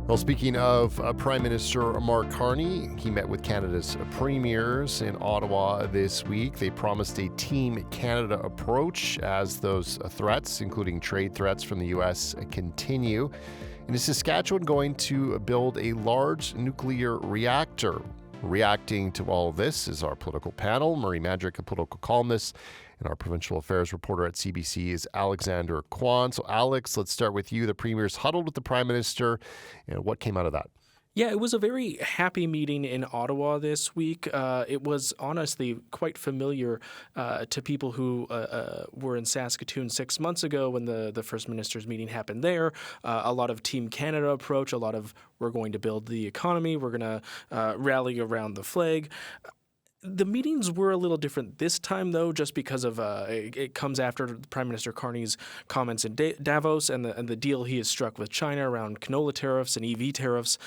Well, speaking of Prime Minister Mark Carney, he met with Canada's premiers in Ottawa this week. They promised a Team Canada approach as those threats, including trade threats from the U.S., continue. And is Saskatchewan going to build a large nuclear reactor? Reacting to all of this is our political panel. Murray Mandryk, a political columnist, and our provincial affairs reporter at CBC is Alexander Quon. So, Alex, let's start with you. The premiers huddled with the Prime Minister, and what came out of that? Yeah, it was a very happy meeting in Ottawa this week. It was honestly quite familiar to people who were in Saskatoon 6 months ago when the First Minister's meeting happened there. A lot of Team Canada approach, a lot of we're going to build the economy, we're going to rally around the flag. The meetings were a little different this time, though, just because of it comes after Prime Minister Carney's comments in Davos and the deal he has struck with China around canola tariffs and EV tariffs.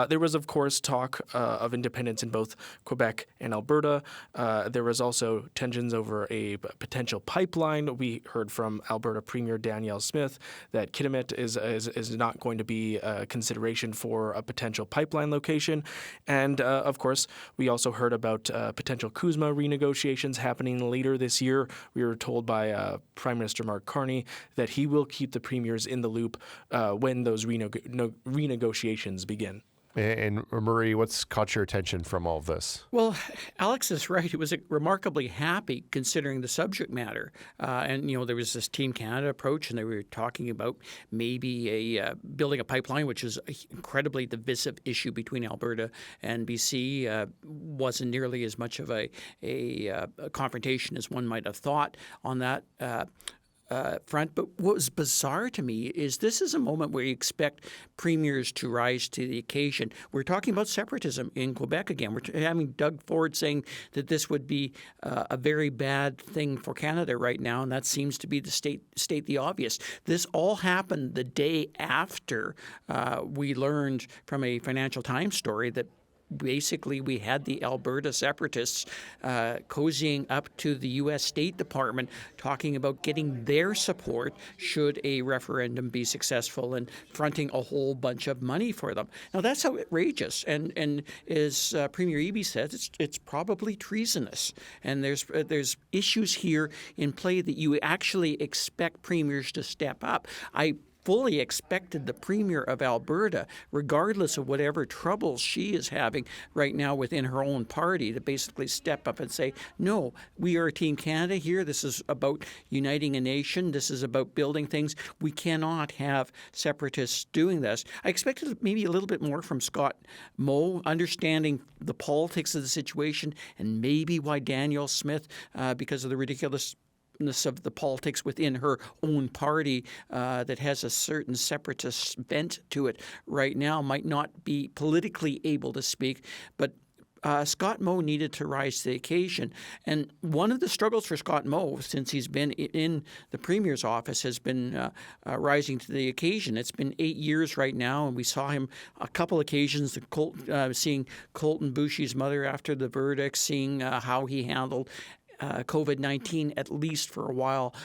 There was, of course, talk of independence in both Quebec and Alberta. There was also tensions over a potential pipeline. We heard from Alberta Premier Danielle Smith that Kitimat is not going to be a consideration for a potential pipeline location. And, of course, we also heard about potential CUSMA renegotiations happening later this year. We were told by Prime Minister Mark Carney that he will keep the premiers in the loop when those renegotiations begin. And Murray, what's caught your attention from all of this? Well, Alex is right. It was remarkably happy considering the subject matter. And, there was this Team Canada approach, and they were talking about maybe building a pipeline, which is an incredibly divisive issue between Alberta and BC. Wasn't nearly as much of a confrontation as one might have thought on that front. But what was bizarre to me is this is a moment where you expect premiers to rise to the occasion. We're talking about separatism in Quebec again. We're having Doug Ford saying that this would be a very bad thing for Canada right now, and that seems to be the state the obvious. This all happened the day after we learned from a Financial Times story that basically, we had the Alberta separatists cozying up to the U.S. State Department talking about getting their support should a referendum be successful and fronting a whole bunch of money for them. Now, that's outrageous. And as Premier Eby says, it's probably treasonous. And there's issues here in play that you actually expect premiers to step up. I fully expected the Premier of Alberta, regardless of whatever troubles she is having right now within her own party, to basically step up and say, no, we are Team Canada here. This is about uniting a nation. This is about building things. We cannot have separatists doing this. I expected maybe a little bit more from Scott Moe, understanding the politics of the situation and maybe why Danielle Smith, because of the ridiculousness of the politics within her own party that has a certain separatist bent to it right now, might not be politically able to speak. But Scott Moe needed to rise to the occasion. And one of the struggles for Scott Moe, since he's been in the Premier's office, has been rising to the occasion. It's been 8 years right now, and we saw him a couple occasions, seeing Colton Boushie's mother after the verdict, seeing how he handled COVID-19, at least for a while,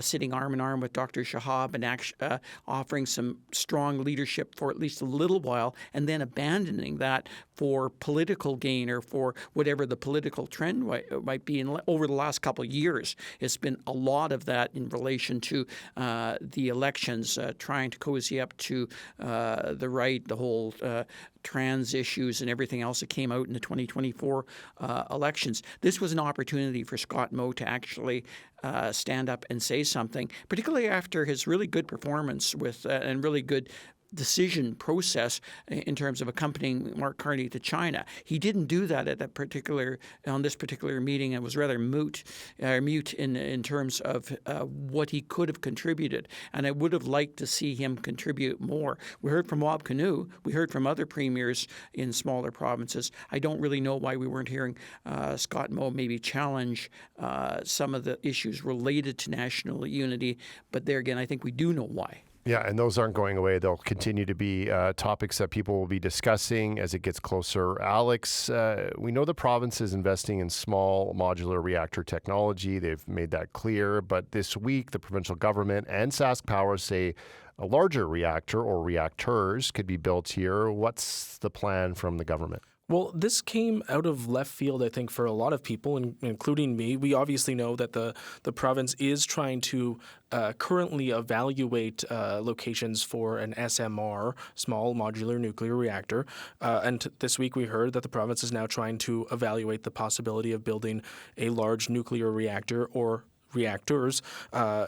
sitting arm in arm with Dr. Shahab and offering some strong leadership for at least a little while, and then abandoning that for political gain or for whatever the political trend might be. Over the last couple of years, it's been a lot of that in relation to the elections, trying to cozy up to the right, the whole trans issues and everything else that came out in the 2024 elections. This was an opportunity for Scott Moe to actually stand up and say something, particularly after his really good performance with and really good decision process in terms of accompanying Mark Carney to China. He didn't do that on this particular meeting, and was rather mute in terms of what he could have contributed. And I would have liked to see him contribute more. We heard from Wab Kinew. We heard from other premiers in smaller provinces. I don't really know why we weren't hearing Scott Moe maybe challenge some of the issues related to national unity. But there again, I think we do know why. Yeah, and those aren't going away. They'll continue to be topics that people will be discussing as it gets closer. Alex, we know the province is investing in small modular reactor technology. They've made that clear. But this week, the provincial government and Sask Power say a larger reactor or reactors could be built here. What's the plan from the government? Well, this came out of left field, I think, for a lot of people, including me. We obviously know that the province is trying to currently evaluate locations for an SMR, small modular nuclear reactor. And this week we heard that the province is now trying to evaluate the possibility of building a large nuclear reactor or reactors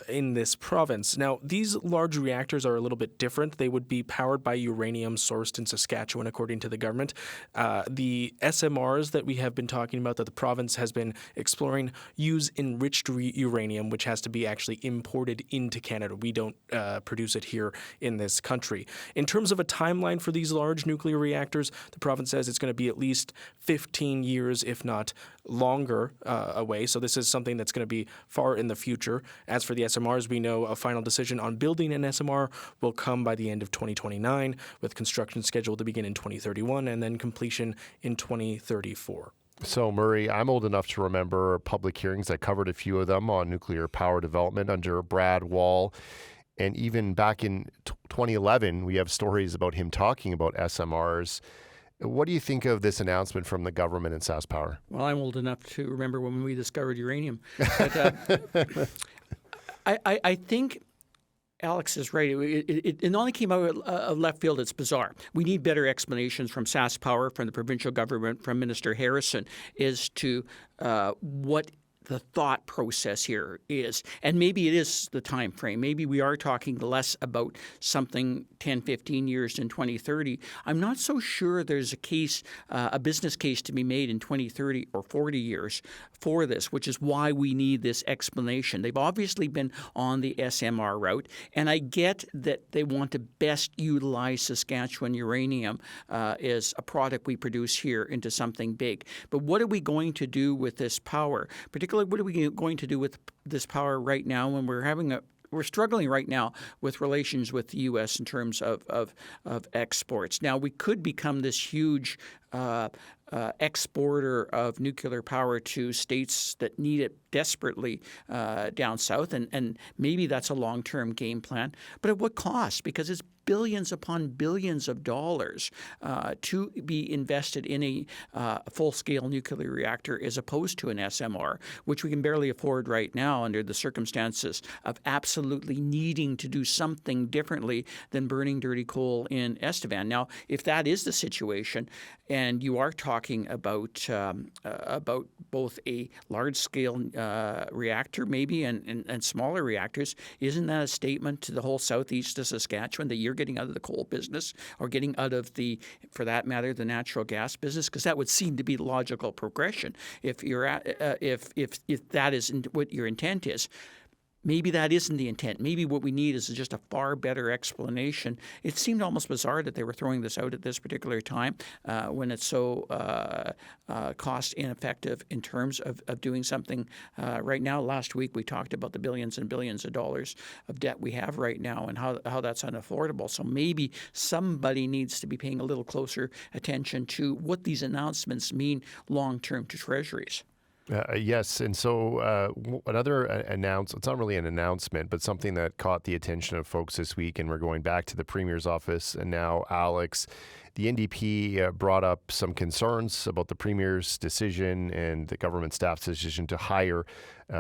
in this province. Now, these large reactors are a little bit different. They would be powered by uranium sourced in Saskatchewan, according to the government. The SMRs that we have been talking about that the province has been exploring use enriched uranium, which has to be actually imported into Canada. We don't produce it here in this country. In terms of a timeline for these large nuclear reactors, the province says it's going to be at least 15 years, if not longer, away. So this is something that's going to be far in the future. As for the SMRs, we know a final decision on building an SMR will come by the end of 2029, with construction scheduled to begin in 2031 and then completion in 2034. So, Murray, I'm old enough to remember public hearings. I covered a few of them on nuclear power development under Brad Wall. And even back in 2011, we have stories about him talking about SMRs. What do you think of this announcement from the government and SaskPower? Well, I'm old enough to remember when we discovered uranium. But, I think Alex is right. It only came out of left field. It's bizarre. We need better explanations from SaskPower, from the provincial government, from Minister Harrison, as to what the thought process here is. And maybe it is the time frame. Maybe we are talking less about something 10, 15 years in 2030. I'm not so sure there's a case, a business case to be made in 20, 30, or 40 years for this, which is why we need this explanation. They've obviously been on the SMR route, and I get that they want to best utilize Saskatchewan uranium as a product we produce here into something big. But what are we going to do with this power? Particularly, what are we going to do with this power right now when we're struggling right now with relations with the U.S. in terms of exports. Now, we could become this huge exporter of nuclear power to states that need it desperately down south, and maybe that's a long-term game plan. But at what cost? Because it's billions upon billions of dollars to be invested in a full-scale nuclear reactor as opposed to an SMR, which we can barely afford right now under the circumstances of absolutely needing to do something differently than burning dirty coal in Estevan. Now, if that is the situation, and you are talking about both a large-scale reactor maybe and smaller reactors, isn't that a statement to the whole southeast of Saskatchewan that you're getting out of the coal business or getting out of for that matter, the natural gas business? Because that would seem to be the logical progression. If that isn't what your intent is. Maybe that isn't the intent. Maybe what we need is just a far better explanation. It seemed almost bizarre that they were throwing this out at this particular time when it's so cost ineffective in terms of doing something right now. Last week we talked about the billions and billions of dollars of debt we have right now and how that's unaffordable. So maybe somebody needs to be paying a little closer attention to what these announcements mean long-term to treasuries. Yes, and so another announcement, it's not really an announcement, but something that caught the attention of folks this week, and we're going back to the Premier's office, and now Alex, the NDP brought up some concerns about the Premier's decision and the government staff's decision to hire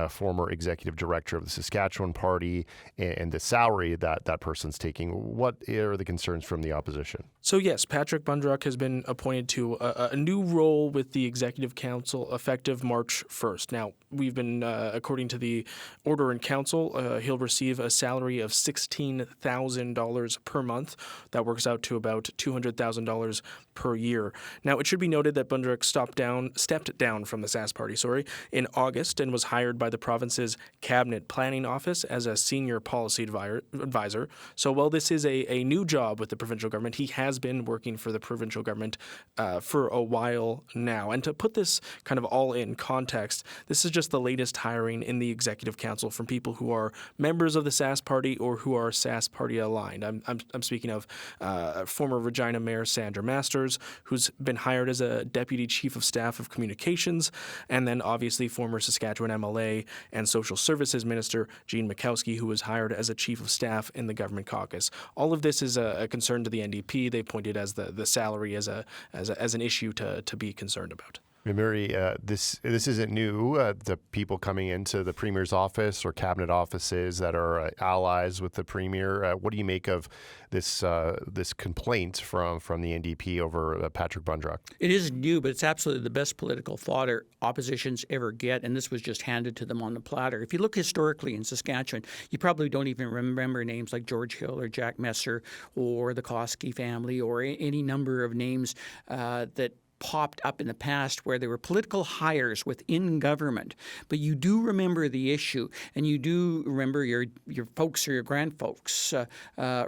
former executive director of the Saskatchewan Party and the salary that that person's taking. What are the concerns from the opposition? So yes, Patrick Mandryk has been appointed to a new role with the Executive Council effective March 1st. Now, we've been, according to the order in council, he'll receive a salary of $16,000 per month. That works out to about $200,000 per year. Now, it should be noted that Mandryk stepped down from the Sask Party, in August and was hired by the province's Cabinet Planning Office as a senior policy advisor. So while this is a new job with the provincial government, he has been working for the provincial government for a while now. And to put this kind of all in context, this is just the latest hiring in the Executive Council from people who are members of the Sask Party or who are Sask Party aligned. I'm speaking of former Regina Mayor Sandra Masters, who's been hired as a Deputy Chief of Staff of Communications, and then obviously former Saskatchewan MLA and Social Services Minister Jean Mikowski, who was hired as a Chief of Staff in the Government Caucus. All of this is a concern to the NDP. They pointed as the salary as an issue to be concerned about. Murray, this isn't new. The people coming into the Premier's office or cabinet offices that are allies with the Premier. What do you make of this complaint from the NDP over Patrick Mandryk? It is new, but it's absolutely the best political fodder oppositions ever get, and this was just handed to them on the platter. If you look historically in Saskatchewan, you probably don't even remember names like George Hill or Jack Messer or the Koski family or any number of names that popped up in the past where there were political hires within government. But you do remember the issue, and you do remember your folks or your grandfolks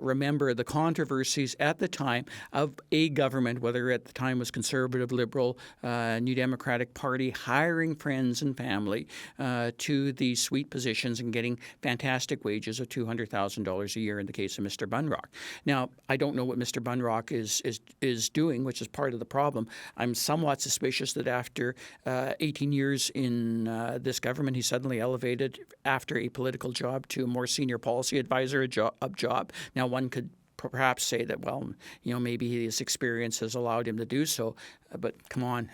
remember the controversies at the time of a government, whether at the time was Conservative, Liberal, New Democratic Party, hiring friends and family to these sweet positions and getting fantastic wages of $200,000 a year in the case of Mr. Mandryk. Now, I don't know what Mr. Mandryk is doing, which is part of the problem. I'm somewhat suspicious that after 18 years in this government, he suddenly elevated after a political job to a more senior policy advisor job. Now, one could perhaps say that, well, maybe his experience has allowed him to do so. But come on,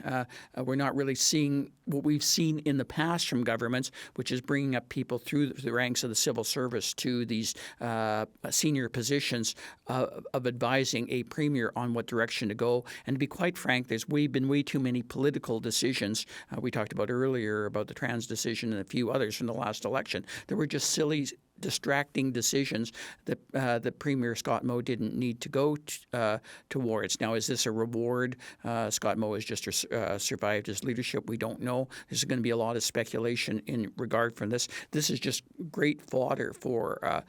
we're not really seeing what we've seen in the past from governments, which is bringing up people through the ranks of the civil service to these senior positions of advising a premier on what direction to go. And to be quite frank, there's been way too many political decisions. We talked about earlier about the trans decision and a few others from the last election. There were just silly, distracting decisions that Premier Scott Moe didn't need to go towards. Now, is this a reward? Scott Moe has just survived his leadership. We don't know. There's going to be a lot of speculation in regard from this. This is just great fodder for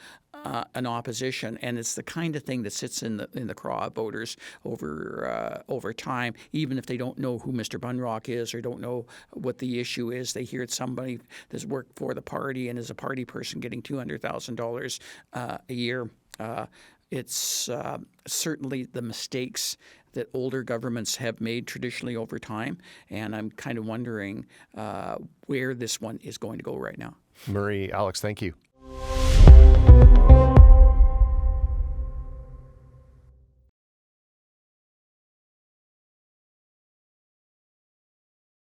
an opposition, and it's the kind of thing that sits in the craw of voters over time. Even if they don't know who Mr. Mandryk is or don't know what the issue is, they hear it's somebody that's worked for the party and is a party person getting $200,000 a year. It's certainly the mistakes that older governments have made traditionally over time, and I'm kind of wondering where this one is going to go right now. Murray, Alex, thank you.